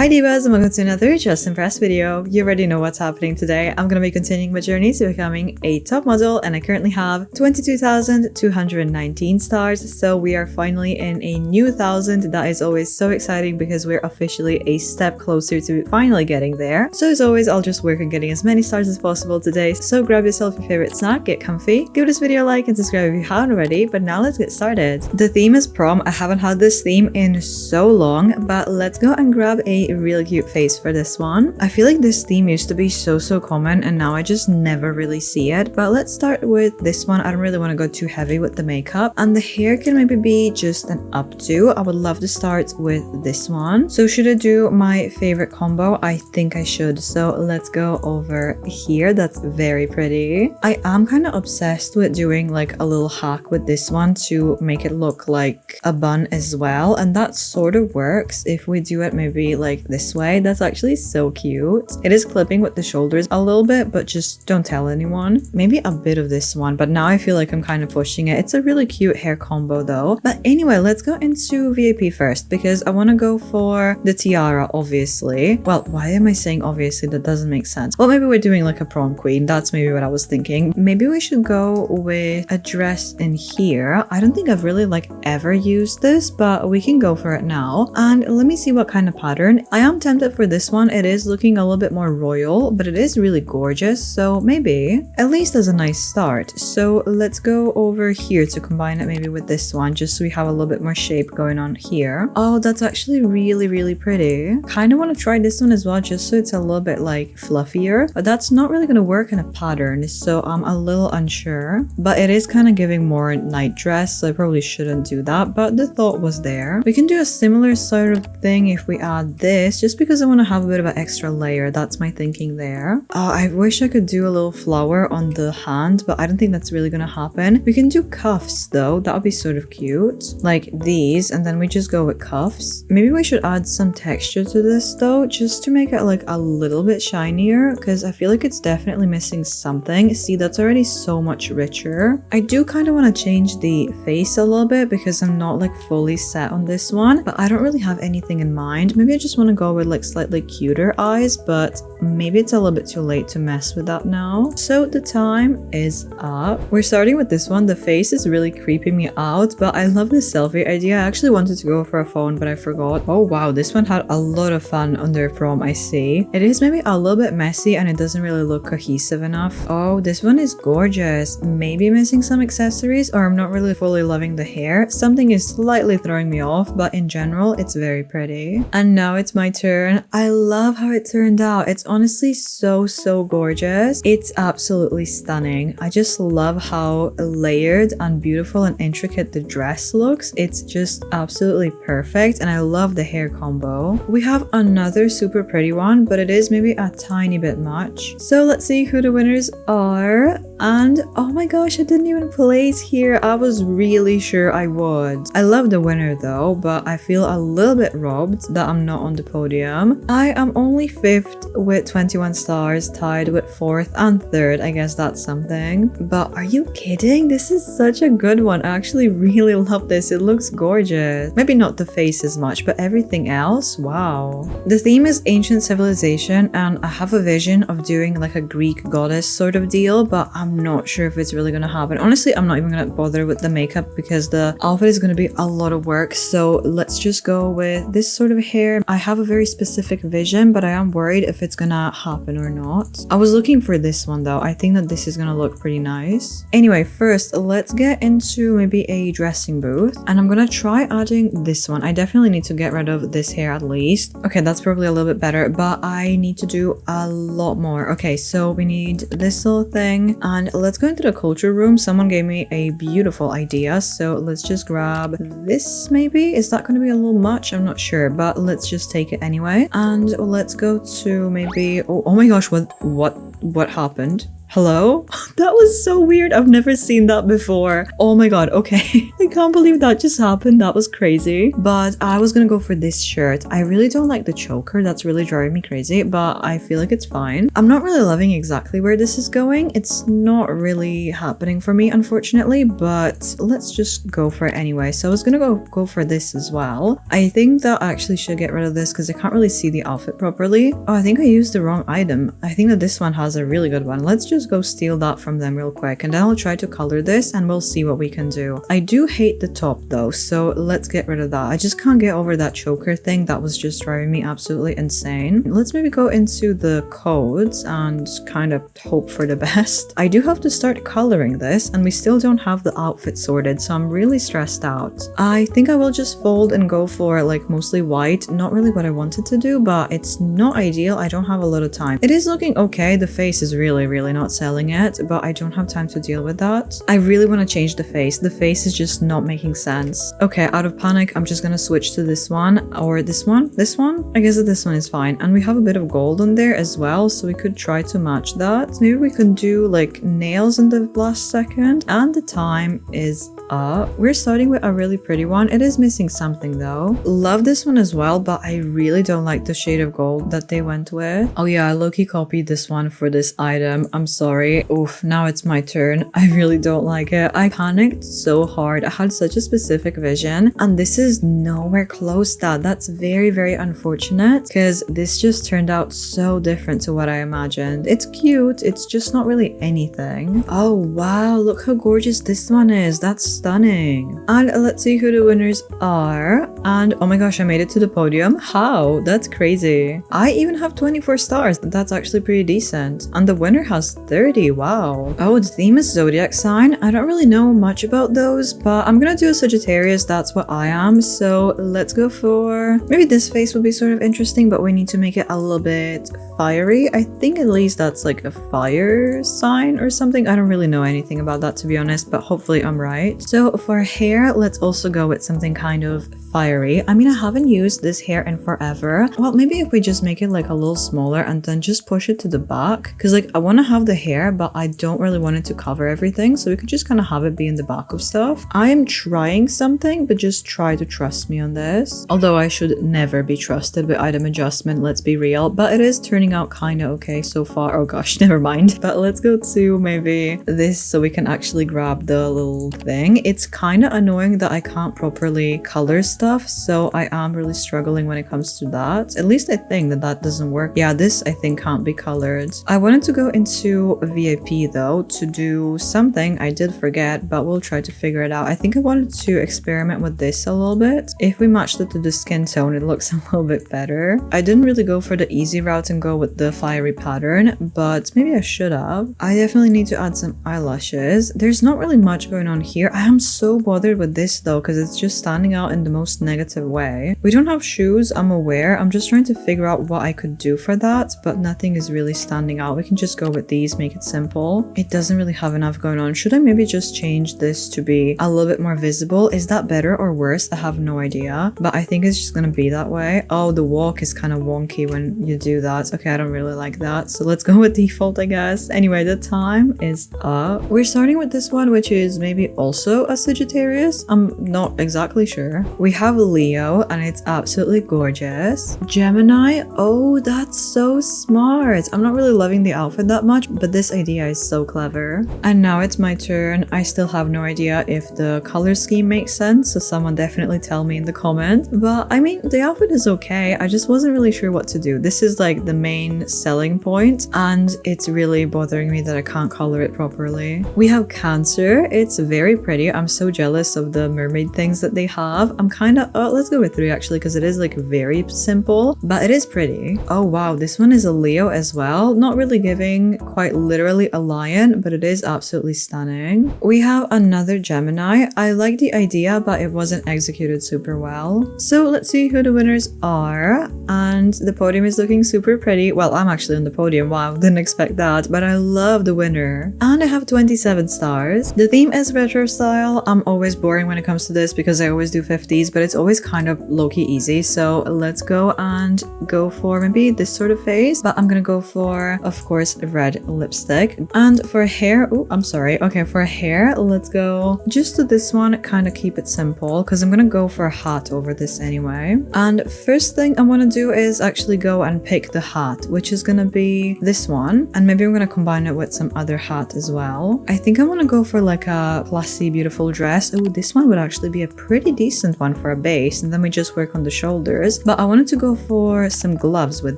Hi divas, and welcome to another Just Impressed video. You already know what's happening today. I'm gonna be continuing my journey to becoming a top model, and I currently have 22,219 stars, so we are finally in a new 1,000. That is always so exciting because we're officially a step closer to finally getting there. So as always, I'll just work on getting as many stars as possible today, so grab yourself your favorite snack, get comfy, give this video a like and subscribe if you haven't already, but now let's get started. The theme is prom. I haven't had this theme in so long, but let's go and grab a really cute face for this one. I feel like this theme used to be so common and now I just never really see it, but let's start with this one. I don't really want to go too heavy with the makeup, and the hair can maybe be just an updo. I would love to start with this one. So should I do my favorite combo? I think I should, so let's go over here. That's very pretty. I am kind of obsessed with doing like a little hack with this one to make it look like a bun as well, and that sort of works if we do it maybe like this way. That's actually so cute. It is clipping with the shoulders a little bit, but just don't tell anyone. Maybe a bit of this one, but now I feel like I'm kind of pushing it. It's a really cute hair combo though. But anyway, let's go into VIP first because I want to go for the tiara, obviously. Well, why am I saying obviously? That doesn't make sense. Well, maybe we're doing like a prom queen. That's maybe what I was thinking. Maybe we should go with a dress in here. I don't think I've really like ever used this, but we can go for it now. And let me see what kind of pattern. I am tempted for this one. It is looking a little bit more royal, but it is really gorgeous, so maybe at least as a nice start. So let's go over here to combine it maybe with this one, just so we have a little bit more shape going on here. Oh, that's actually really pretty. Kind of want to try this one as well, just so it's a little bit like fluffier, but that's not really going to work in a pattern, so I'm a little unsure. But it is kind of giving more night dress, so I probably shouldn't do that, but the thought was there. We can do a similar sort of thing if we add this, just because I want to have a bit of an extra layer. That's my thinking there. Oh, I wish I could do a little flower on the hand, but I don't think that's really gonna happen. We can do cuffs though. That would be sort of cute, like these, and then we just go with cuffs. Maybe we should add some texture to this though, just to make it like a little bit shinier, because I feel like it's definitely missing something. See, that's already so much richer. I do kind of want to change the face a little bit because I'm not like fully set on this one, but I don't really have anything in mind. Maybe I just want to go with like slightly cuter eyes, but maybe it's a little bit too late to mess with that now. So the time is up. We're starting with this one. The face is really creeping me out, but I love the selfie idea. I actually wanted to go for a phone, but I forgot. Oh wow, this one had a lot of fun under prom. I see. It is maybe a little bit messy and it doesn't really look cohesive enough. Oh, this one is gorgeous. Maybe missing some accessories, or I'm not really fully loving the hair. Something is slightly throwing me off, but in general, it's very pretty. And now it's my turn. I love how it turned out. It's honestly so gorgeous. It's absolutely stunning. I just love how layered and beautiful and intricate the dress looks. It's just absolutely perfect, and I love the hair combo. We have another super pretty one, but it is maybe a tiny bit much. So let's see who the winners are. And oh my gosh, I didn't even place here. I was really sure I would. I love the winner though, but I feel a little bit robbed that I'm not on the podium. I am only 5th with 21 stars, tied with 4th and 3rd. I guess that's something. But are you kidding? This is such a good one. I actually really love this. It looks gorgeous. Maybe not the face as much, but everything else, wow. The theme is ancient civilization, and I have a vision of doing like a Greek goddess sort of deal, but I'm not sure if it's really gonna happen. Honestly, I'm not even gonna bother with the makeup because the outfit is gonna be a lot of work, so let's just go with this sort of hair. I have a very specific vision, but I am worried if it's gonna happen or not. I was looking for this one though. I think that this is gonna look pretty nice. Anyway, first let's get into maybe a dressing booth, and I'm gonna try adding this one. I definitely need to get rid of this hair at least. Okay, that's probably a little bit better, but I need to do a lot more. Okay, so we need this little thing, and let's go into the culture room. Someone gave me a beautiful idea, so let's just grab this maybe. Is that going to be a little much? I'm not sure, but let's just take it anyway. And let's go to maybe oh my gosh, what happened? Hello? That was so weird. I've never seen that before. Oh my god, okay. I can't believe that just happened. That was crazy. But I was gonna go for this shirt. I really don't like the choker. That's really driving me crazy, but I feel like it's fine. I'm not really loving exactly where this is going. It's not really happening for me, unfortunately, but let's just go for it anyway. So I was gonna go for this as well. I think that I actually should get rid of this because I can't really see the outfit properly. Oh, I think I used the wrong item. I think that this one has a really good one. Let's just go steal that from them real quick, and then I'll try to color this and we'll see what we can do. I do hate the top though, so let's get rid of that. I just can't get over that choker thing. That was just driving me absolutely insane. Let's maybe go into the codes and kind of hope for the best. I do have to start coloring this, and we still don't have the outfit sorted, so I'm really stressed out. I think I will just fold and go for like mostly white. Not really what I wanted to do, but it's not ideal. I don't have a lot of time. It is looking okay. The face is really not selling it, but I don't have time to deal with that. I really want to change the face. The face is just not making sense. Okay, out of panic, I'm just gonna switch to this one or this one. This one? I guess that this one is fine. And we have a bit of gold on there as well, so we could try to match that. Maybe we could do like nails in the last second. And the time is up. We're starting with a really pretty one. It is missing something though. Love this one as well, but I really don't like the shade of gold that they went with. Oh yeah, I low-key copied this one for this item. I'm sorry. Oof, now it's my turn. I really don't like it. I panicked so hard. I had such a specific vision, and this is nowhere close to that. That's very unfortunate, because this just turned out so different to what I imagined. It's cute. It's just not really anything. Oh wow, look how gorgeous this one is. That's stunning. And let's see who the winners are. And oh my gosh, I made it to the podium. How? That's crazy. I even have 24 stars. That's actually pretty decent. And the winner has 30. Wow. Oh, the theme is Zodiac Sign. I don't really know much about those, but I'm gonna do a Sagittarius. That's what I am. So let's go for... maybe this face would be sort of interesting, but we need to make it a little bit fiery. I think at least that's like a fire sign or something. I don't really know anything about that, to be honest, but hopefully I'm right. So for hair, let's also go with something kind of fiery. I mean, I haven't used this hair in forever. Well, maybe if we just make it like a little smaller and then just push it to the back, because like I want to have the hair, but I don't really want it to cover everything, so we could just kind of have it be in the back of stuff. I am trying something, but just try to trust me on this. Although I should never be trusted with item adjustment, let's be real, but it is turning out kind of okay so far. Oh gosh, never mind. But let's go to maybe this so we can actually grab the little thing. It's kind of annoying that I can't properly color stuff, so I am really struggling when it comes to that. At least I think that that doesn't work. Yeah, this I think can't be colored. I wanted to go into VIP though to do something. I did forget, but we'll try to figure it out. I think I wanted to experiment with this a little bit. If we matched it to the skin tone, it looks a little bit better. I didn't really go for the easy route and go with the fiery pattern, but maybe I should have. I definitely need to add some eyelashes. There's not really much going on here. I am so bothered with this though, because it's just standing out in the most negative way. We don't have shoes, I'm aware. I'm just trying to figure out what I could do for that, but nothing is really standing out. We can just go with these, make it simple. It doesn't really have enough going on. Should I maybe just change this to be a little bit more visible? Is that better or worse? I have no idea, but I think it's just gonna be that way. Oh, the walk is kind of wonky when you do that. Okay, I don't really like that, so let's go with default, I guess. Anyway, the time is up. We're starting with this one, which is maybe also a Sagittarius. I'm not exactly sure. We have Leo, and it's absolutely gorgeous. Gemini. Oh, that's so smart. I'm not really loving the outfit that much, but this idea is so clever. And now it's my turn. I still have no idea if the color scheme makes sense, so someone definitely tell me in the comment. But I mean, the outfit is okay. I just wasn't really sure what to do. This is like the main selling point, and it's really bothering me that I can't color it properly. We have Cancer. It's very pretty. I'm so jealous of the mermaid things that they have. I'm kind of... oh, let's go with 3 actually, because it is like very simple, but it is pretty. Oh wow, this one is a Leo as well. Not really giving quite literally a lion, but it is absolutely stunning. We have another Gemini. I like the idea, but it wasn't executed super well. So let's see who the winners are. And and the podium is looking super pretty. Well, I'm actually on the podium. Wow, didn't expect that, but I love the winner. And I have 27 stars. The theme is retro style. I'm always boring when it comes to this because I always do 50s, but it's always kind of low-key easy. So let's go and go for maybe this sort of face, but I'm gonna go for, of course, red lipstick. And for hair, oh, I'm sorry. Okay, for hair, let's go just to this one, kind of keep it simple because I'm gonna go for a hat over this anyway. And first thing I want to do is actually go and pick the hat, which is gonna be this one, and maybe I'm gonna combine it with some other hat as well. I think I want to go for like a classy, beautiful dress. Oh, this one would actually be a pretty decent one for a base, and then we just work on the shoulders. But I wanted to go for some gloves with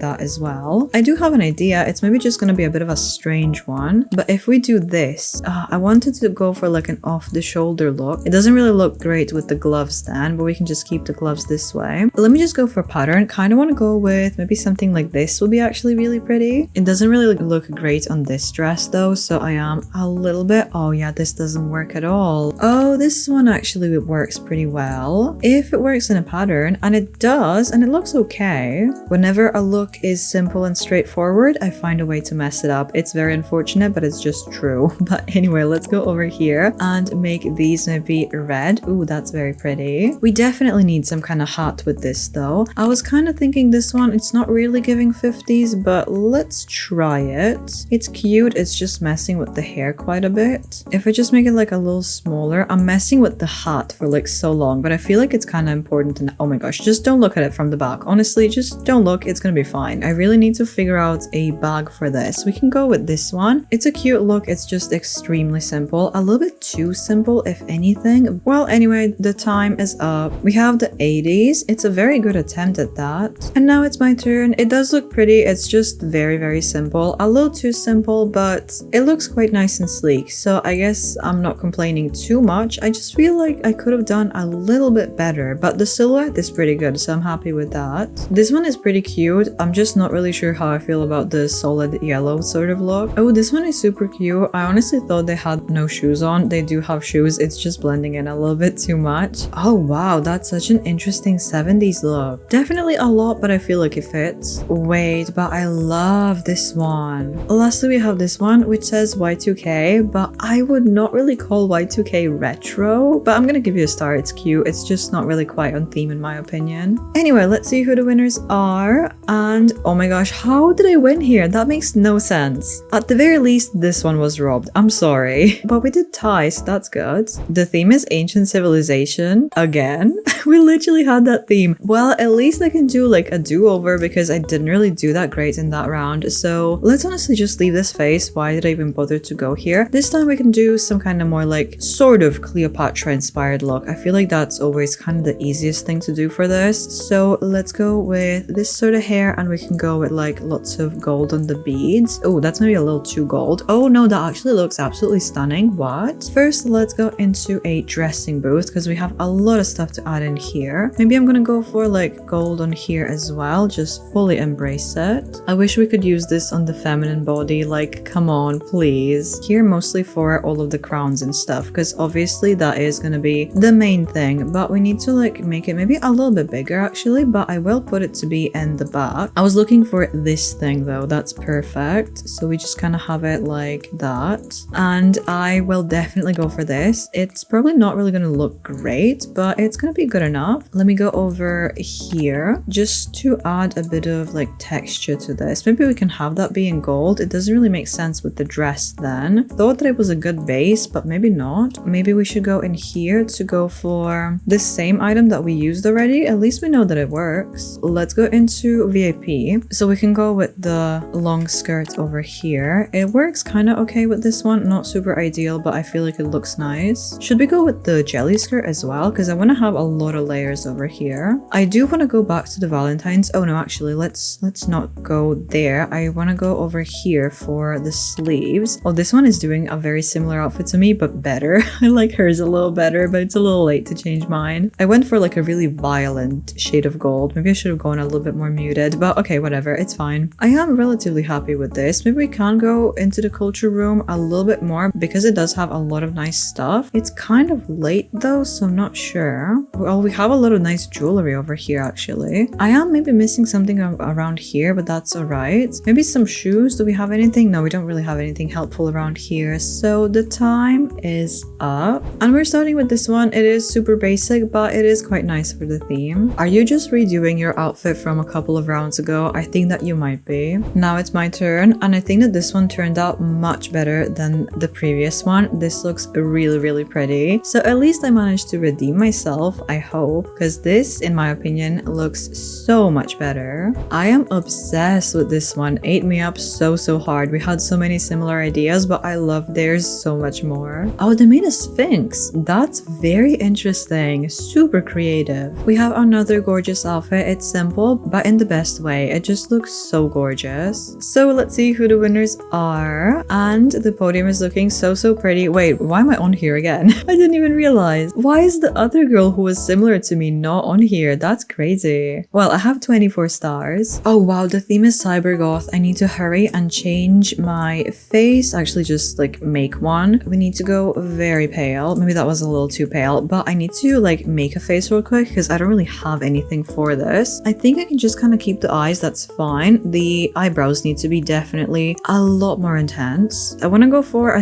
that as well. I do have an idea. It's maybe just gonna be a bit of a strange one, but if we do this, I wanted to go for like an off-the-shoulder look. It doesn't really look great with the gloves then, but we can just keep the gloves this way. Let me just go for pattern. Kind of want to go with maybe something like this will be actually really pretty. It doesn't really look great on this dress though, so I am a little bit, oh yeah, this doesn't work at all. Oh, this one actually works pretty well if it works in a pattern, and it does, and it looks okay. Whenever a look is simple and straightforward, I find a way to mess it up. It's very unfortunate, but it's just true. But anyway, let's go over here and make these maybe red. Ooh, that's very pretty. We definitely need some kind of hat with this though. I was kind of thinking this one, it's not really giving 50s, but let's try it. It's cute, it's just messing with the hair quite a bit. If I just make it like a little smaller, I'm messing with the hat for like so long, but I feel like it's kind of important. And oh my gosh, just don't look at it from the back. Honestly, just don't look, it's gonna be fine. I really need to figure out a bag for this. We can go with this one. It's a cute look, it's just extremely simple. A little bit too simple, if anything. Well, anyway, the time is up. We have the 80s. It's a very good attempt at that. And now it's my turn. It does look pretty. It's just very, very simple. A little too simple, but it looks quite nice and sleek. So I guess I'm not complaining too much. I just feel like I could have done a little bit better, but the silhouette is pretty good, so I'm happy with that. This one is pretty cute. I'm just not really sure how I feel about the solid yellow sort of look. Oh, this one is super cute. I honestly thought they had no shoes on. They do have shoes. It's just blending in a little bit too much. Oh wow, that's such an interesting 70s look. Definitely a lot, but I feel like it fits. Wait, but I love this one. Lastly, we have this one, which says Y2K, but I would not really call Y2K retro, but I'm gonna give you a star. It's cute. It's just not really quite on theme in my opinion. Anyway, let's see who the winners are. And oh my gosh, how did I win here? That makes no sense. At the very least, this one was robbed. I'm sorry. But we did ties, so that's good. The theme is ancient civilization. Again, we literally had that theme. Well, at least I can do like a do-over because I didn't really do that great in that round. So let's honestly just leave this face. Why did I even bother to go here? This time we can do some kind of more like sort of Cleopatra inspired look. I feel like that's always kind of the easiest thing to do for this. So let's go with this sort of hair, and we can go with like lots of gold on the beads. Oh, that's maybe a little too gold. Oh no, that actually looks absolutely stunning. What? First, let's go into a dressing booth because we have a lot of stuff to add in here. Maybe I'm gonna go for like gold on here as well. Just fully embrace it. I wish we could use this on the feminine body. Like, come on, please. Here mostly for all of the crowns and stuff, because obviously that is gonna be the main thing, but we need to like make it maybe a little bit bigger actually, but I will put it to be in the back. I was looking for this thing though. That's perfect. So we just kind of have it like that, and I will definitely go for this. It's probably not really gonna look great, but it's gonna be good enough. Let me go over here just to add a bit of like texture to this. Maybe we can have that be in gold. It doesn't really make sense with the dress then. Thought that it was a good base, but maybe not. Maybe we should go in here to go for the same item that we used already. At least we know that it works. Let's go into VIP. So we can go with the long skirt over here. It works kind of okay with this one. Not super ideal, but I feel like it looks nice. Should we go with the jelly skirt as well? Because I want to have a lot of layers over here. I do want to go back to the Valentine's. Oh no, actually, let's not go there. I want to go over here for the sleeves. Oh, this one is doing a very similar outfit to me, but better. I like hers a little better, but it's a little late to change mine. I went for like a really violent shade of gold. Maybe I should have gone a little bit more muted, but okay, whatever, it's fine. I am relatively happy with this. Maybe we can go into the culture room a little bit more because it does have a lot of nice stuff. It's kind of late though, so I'm not sure. Well, we have a lot of nice jewelry over here actually. I am maybe missing something around here, but that's alright. Maybe some shoes. Do we have anything? No, we don't really have anything helpful around here. So the time is up. And we're starting with this one. It is super basic, but it is quite nice for the theme. Are you just redoing your outfit from a couple of rounds ago? I think that you might be. Now it's my turn, and I think that this one turned out much better than the previous one. This looks really pretty. So at least I managed to redeem myself, I hope, because this, in my opinion, looks so much better. I am obsessed with this one. Ate me up so hard. We had so many similar ideas, but I love theirs so much more. Oh, they made a sphinx. That's very interesting. Super creative. We have another gorgeous outfit. It's simple, but in the best way. It just looks so gorgeous. So let's see who the winners are. And the podium is looking so pretty. Wait, why am I on here again? I didn't even realize. Why is the other girl who was similar to me not on here? That's crazy. Well, I have 24 stars. Oh wow, the theme is Cybergoth. I need to hurry and change my face. Actually, just like make one. We need to go very pale. Maybe that was a little too pale, but I need to like make a face real quick because I don't really have anything for this. I think I can just kind of keep the eyes. That's fine. The eyebrows need to be definitely a lot more intense. I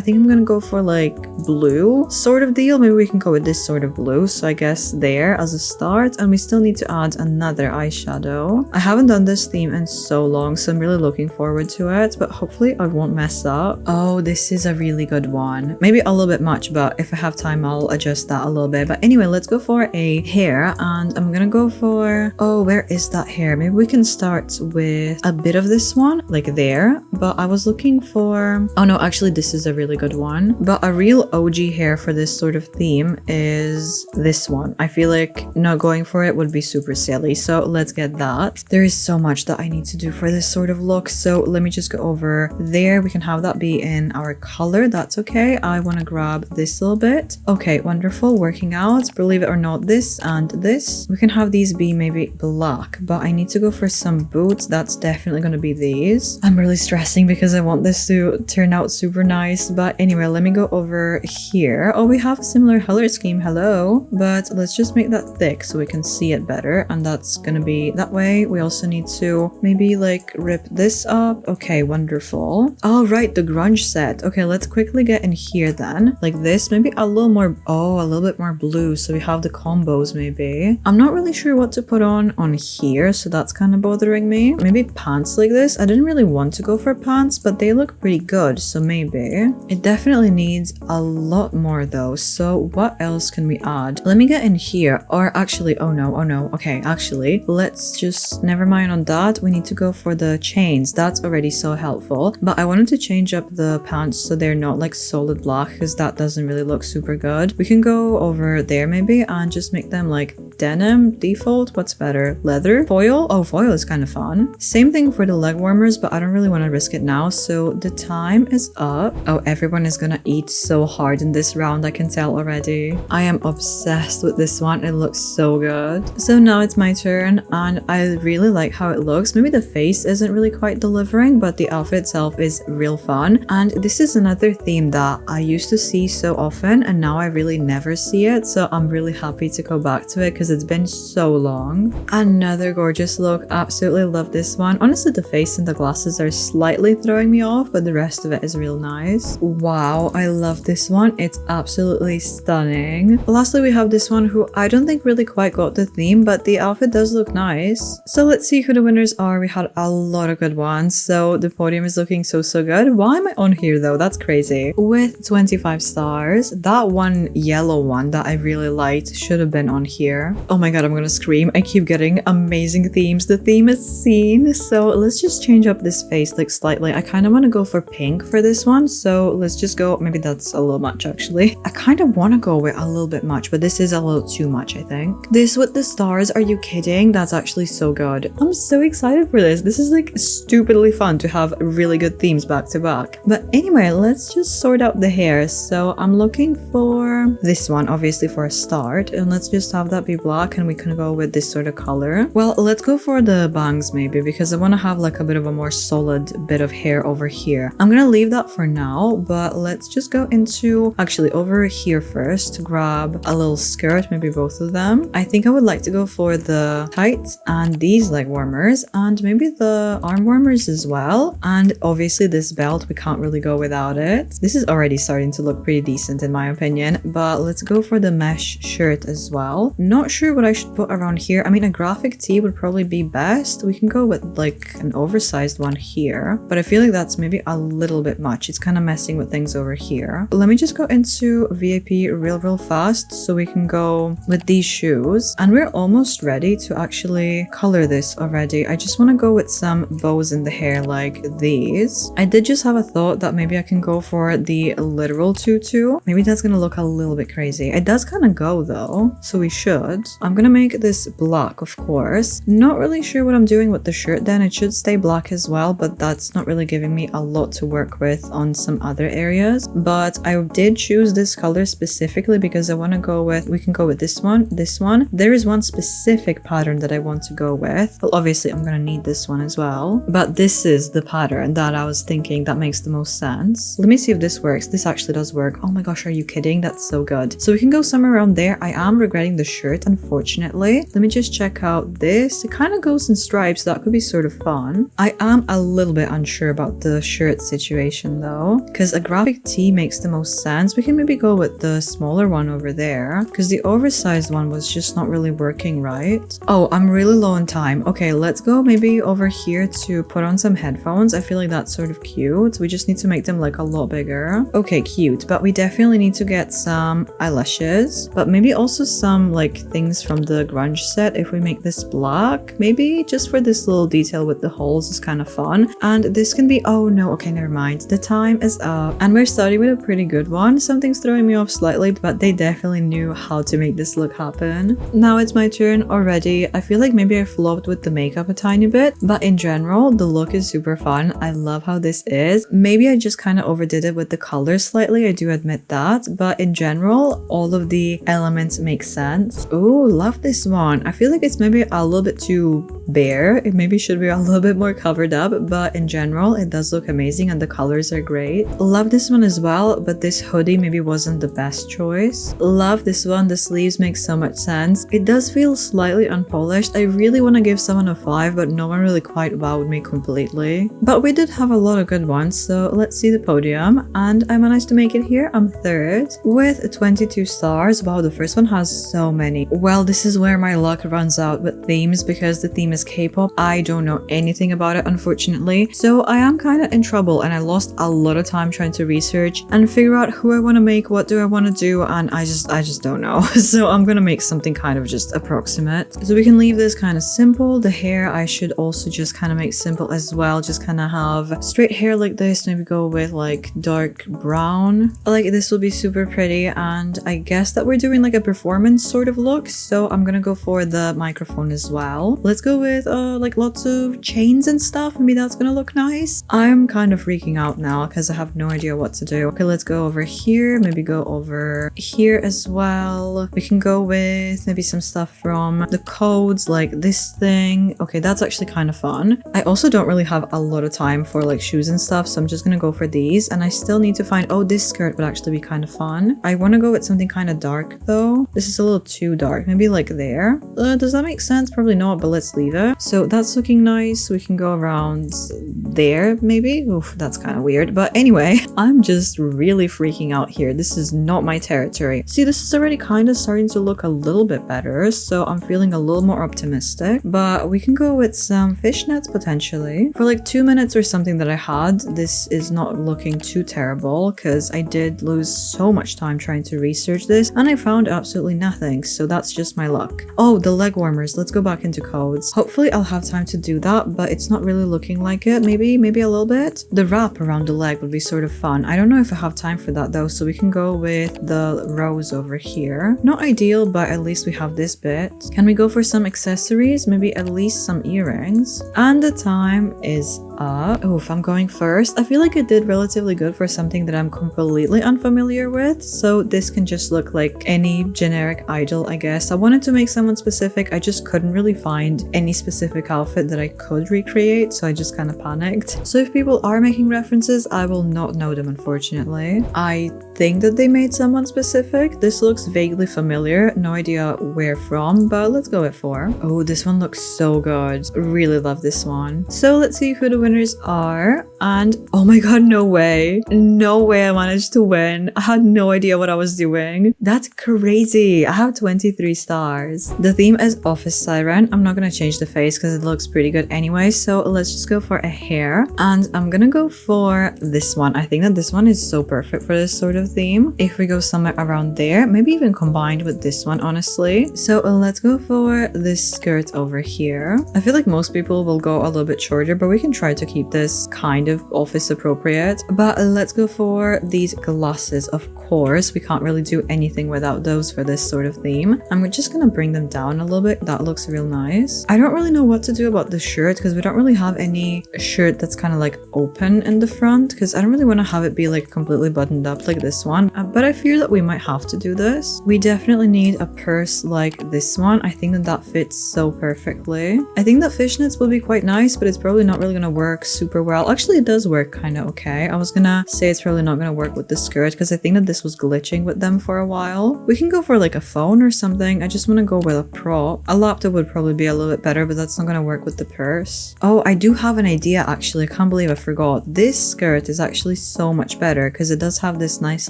think I'm gonna go for like blue sort of deal. Maybe we can go with this sort of blue. So I guess there as a start, and we still need to add another eyeshadow. I haven't done this theme in so long, so I'm really looking forward to it, but hopefully I won't mess up. Oh, this is a really good one. Maybe a little bit much, but if I have time, I'll adjust that a little bit. But anyway, let's go for a hair, and I'm gonna go for, oh, where is that hair? Maybe we can start with a bit of this one, like there. But I was looking for, oh no, actually this is a really good one. But a real OG hair for this sort of theme is this one. I feel like not going for it would be super silly, so let's get that. There is so much that I need to do for this sort of look, so let me just go over there. We can have that be in our color. That's okay. I want to grab this little bit. Okay, wonderful. Working out. Believe it or not, this and this. We can have these be maybe black, but I need to go for some boots. That's definitely going to be these. I'm really stressing because I want this to turn out super nice, but anyway, let me go over here. Oh, we have a similar color scheme. Hello. But let's just make that thick so we can see it better, and that's gonna be that way. We also need to maybe like rip this up. Okay, wonderful. All right, the grunge set. Okay, let's quickly get in here then, like this. Maybe a little more, oh, a little bit more blue, so we have the combos. Maybe I'm not really sure what to put on here, so that's kind of bothering me. Maybe pants like this. I didn't really want to go for pants, but they look pretty good, so maybe. It definitely needs a lot more though, so what else can we add? Let me get in here, or actually, oh no, okay, actually, let's just, never mind on that. We need to go for the chains. That's already so helpful, but I wanted to change up the pants so they're not like solid black, because that doesn't really look super good. We can go over there maybe and just make them like denim default. What's better? Leather? Foil? Oh, foil is kind of fun. Same thing for the leg warmers, but I don't really want to risk it now, so the time is up. Oh, everyone is gonna eat so hard in this round, I can tell already. I am obsessed with this one. It looks so good. So now it's my turn, and I really like how it looks. Maybe the face isn't really quite delivering, but the outfit itself is real fun. And this is another theme that I used to see so often, and now I really never see it, so I'm really happy to go back to it because it's been so long. Another gorgeous look. Absolutely love this one. Honestly, the face and the glasses are slightly throwing me off, but the rest of it is real nice. Wow, I love this one. It's absolutely stunning. Lastly, we have this one who I don't think really quite got the theme, but the outfit does look nice. So let's see who the winners are. We had a lot of good ones, so the podium is looking so good. Why am I on here though? That's crazy. With 25 stars. That one yellow one that I really liked should have been on here. Oh my god, I'm gonna scream. I keep getting amazing themes. The theme is seen, so let's just change up this face like slightly. I kind of want to go for pink for this one, so let's just go, maybe that's a little much actually. I kind of want to go with a little bit much, but this is a little too much, I think. This with the stars, are you kidding? That's actually so good. I'm so excited for this. This is like stupidly fun to have really good themes back to back. But anyway, let's just sort out the hair. So I'm looking for this one, obviously, for a start, and let's just have that be black and we can go with this sort of color. Well, let's go for the bangs maybe, because I want to have like a bit of a more solid bit of hair over here. I'm gonna leave that for now, but let's just go into actually over here first to grab a little skirt, maybe both of them. I think I would like to go for the tights and these leg warmers and maybe the arm warmers as well. And obviously this belt, we can't really go without it. This is already starting to look pretty decent in my opinion, but let's go for the mesh shirt as well. Not sure what I should put around here. I mean, a graphic tee would probably be best. We can go with like an oversized one here, but I feel like that's maybe a little bit much. It's kind of messing with things over here. Let me just go into VIP real fast so we can go with these shoes. And we're almost ready to actually color this already. I just want to go with some bows in the hair like these. I did just have a thought that maybe I can go for the literal tutu. Maybe that's gonna look a little bit crazy. It does kind of go though, so we should. I'm gonna make this black, of course. Not really sure what I'm doing with the shirt then. It should stay black as well, but that's not really giving me a lot to work with on some other areas. But I did choose this color specifically because I want to go with, we can go with this one, this one. There is one specific pattern that I want to go with. Well, obviously I'm gonna need this one as well, but this is the pattern that I was thinking that makes the most sense. Let me see if this works. This actually does work. Oh my gosh, are you kidding? That's so good. So we can go somewhere around there. I am regretting the shirt, unfortunately. Let me just check out this. It kind of goes in stripes. That could be sort of fun. I am a little bit unsure about the shirt situation though, because a graphic tee makes the most sense. We can maybe go with the smaller one over there because the oversized one was just not really working right. Oh, I'm really low on time. Okay, let's go maybe over here to put on some headphones. I feel like that's sort of cute. We just need to make them like a lot bigger. Okay, cute, but we definitely need to get some eyelashes, but maybe also some like things from the grunge set. If we make this black, maybe just for this little detail with the holes is kind of fun. And this can be, oh no, okay, never mind. The time is up and we're starting with a pretty good one. Something's throwing me off slightly, but they definitely knew how to make this look happen. Now it's my turn already. I feel like maybe I flopped with the makeup a tiny bit, but in general, the look is super fun. I love how this is. Maybe I just kind of overdid it with the colors slightly. I do admit that, but in general, all of the elements make sense. Oh, love this one. I feel like it's maybe a little bit too bare. It maybe should be a little bit more covered up, but in general, it does look amazing and the colors are great. Love this one as well, but this hoodie maybe wasn't the best choice. Love this one. The sleeves make so much sense. It does feel slightly unpolished. I really want to give someone a 5, but no one really quite wowed me completely. But we did have a lot of good ones, so let's see the podium. And I managed to make it here. I'm third with 22 stars. Wow, the first one has so many. Well, this is where my luck runs out with themes because the theme is K-pop. I don't know anything about it, unfortunately. So I am kind of in trouble and I lost a lot of time trying to research and figure out who I want to make, what do I want to do, and I just don't know. So I'm gonna make something kind of just approximate. So we can leave this kind of simple. The hair I should also just kind of make simple as well. Just kind of have straight hair like this. Maybe go with like dark brown. Like this will be super pretty, and I guess that we're doing like a performance sort of look. So I'm gonna go for the microphone as well. Let's go with like lots of chains and stuff. Maybe that's gonna look nice. I'm kind of freaking out now because I have no idea what to do. Okay, let's go over here. Maybe go over here as well. We can go with maybe some stuff from the codes like this thing. Okay, that's actually kind of fun. I also don't really have a lot of time for like shoes and stuff, so I'm just gonna go for these. And I still need to find, oh, this skirt would actually be kind of fun. I want to go with something kind of dark though. This is a little too dark. Maybe like there. Does that make sense? Probably not, but let's leave it. So that's looking nice. We can go around there maybe. Oof, that's kind of weird. But anyway, I'm just really freaking out here. This is not my territory. See, this is already kind of starting to look a little bit better, so I'm feeling a little more optimistic. But we can go with some fishnets potentially. For like 2 minutes or something that I had, this is not looking too terrible because I did lose so much time trying to research this and I found absolutely nothing, so that's just my luck. Oh, the leg warmers. Let's go back into codes. Hopefully I'll have time to do that, but it's not really looking like it. Maybe a little bit. The wrap around the leg would be sort of fun. I don't know if I have time for that though, so we can go with the rose over here. Not ideal, but at least we have this bit. Can we go for some accessories? Maybe at least some earrings. And the time is up. Oof, I'm going first. I feel like I did relatively good for something that I'm completely unfamiliar with, so this can just look like any generic idol, I guess. I wanted to make someone specific. I just couldn't really find any specific outfit that I could recreate, so I just kind of panicked. So if people are making references, I will not know them, unfortunately. I think that they made someone specific. This looks vaguely familiar. No idea where from, but let's go with 4. Oh, this one looks so good. Really love this one. So let's see who the winners are. And oh my god, no way. No way I managed to win. I had no idea what I was doing. That's crazy. I have 23 stars. The theme is Office Siren. I'm not gonna change the face because it looks pretty good anyway. So let's just go for a hair. And I'm gonna go for this one. I think that this one is so perfect for this sort of theme. If we go somewhere around there, maybe even combined with this one, honestly. So let's go for this skirt over here. I feel like most people will go a little bit shorter, but we can try to keep this kind of office appropriate. But let's go for these glasses. Of course, we can't really do anything without those for this sort of theme. I'm just gonna bring them down a little bit. That looks real nice. I don't really know what to do about the shirt because we don't really have any shirt that's kind of like open in the front, because I don't really want to have it be like completely buttoned up like this one. But I fear that we might have to do this. We definitely need a purse like this one. I think that that fits so perfectly. I think that fishnets will be quite nice, but it's probably not really gonna work super well. Actually, it does work kind of okay. I was gonna say it's probably not gonna work with the skirt because I think that this was glitching with them for a while. We can go for like a phone or something. I just want to go with a prop. A laptop would probably be a little bit better, but that's not gonna work with the purse. Oh, I do have an idea actually. I can't believe I forgot. This skirt is actually so much better because it does have this nice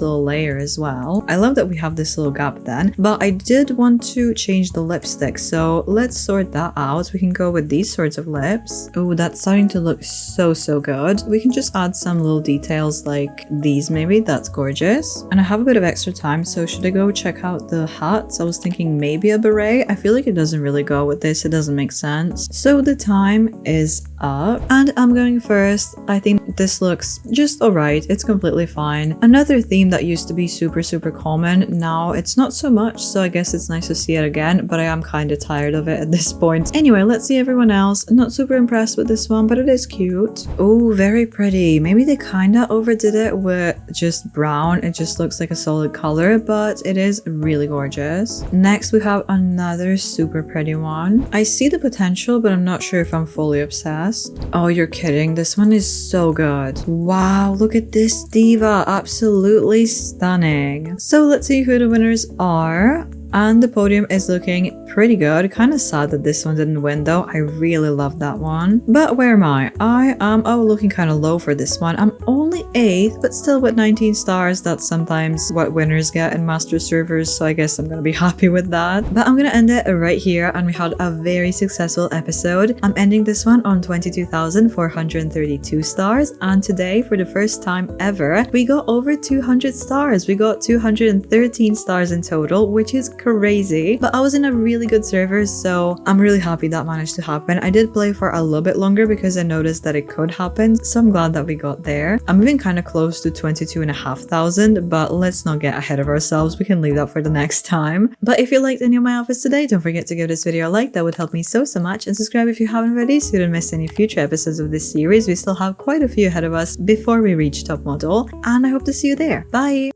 little layer as well. I love that we have this little gap then, but I did want to change the lipstick, so let's sort that out. We can go with these sorts of lips. Oh, that's starting to look so good. We can just add some little details like these maybe. That's gorgeous. And I have a bit of extra time, so should I go check out the hats? I was thinking maybe a beret. I feel like it doesn't really go with this. It doesn't make sense. So the time is up and I'm going first. I think this looks just alright. It's completely fine. Another theme that used to be super common, now it's not so much, so I guess it's nice to see it again, but I am kind of tired of it at this point. Anyway, let's see everyone else. Not super impressed with this one, but it is cute. Oh, very pretty. Maybe they kind of overdid it with just brown. It just looks like a solid color, but it is really gorgeous. Next, we have another super pretty one. I see the potential, but I'm not sure if I'm fully obsessed. Oh, you're kidding. This one is so good. Wow, look at this diva. Absolutely stunning. So let's see who the winners are. And the podium is looking pretty good. Kind of sad that this one didn't win though. I really love that one. But where am I? I am looking kind of low for this one. I'm only 8th, but still with 19 stars. That's sometimes what winners get in master servers, so I guess I'm gonna be happy with that. But I'm gonna end it right here, and we had a very successful episode. I'm ending this one on 22,432 stars, and today, for the first time ever, we got over 200 stars. We got 213 stars in total, which is crazy. But I was in a really good server, so I'm really happy that managed to happen. I did play for a little bit longer because I noticed that it could happen, so I'm glad that we got there. I'm even kind of close to 22,500, but let's not get ahead of ourselves. We can leave that for the next time. But if you liked any of my outfits today, don't forget to give this video a like. That would help me so much, and subscribe if you haven't already so you don't miss any future episodes of this series. We still have quite a few ahead of us before we reach top model, and I hope to see you there. Bye!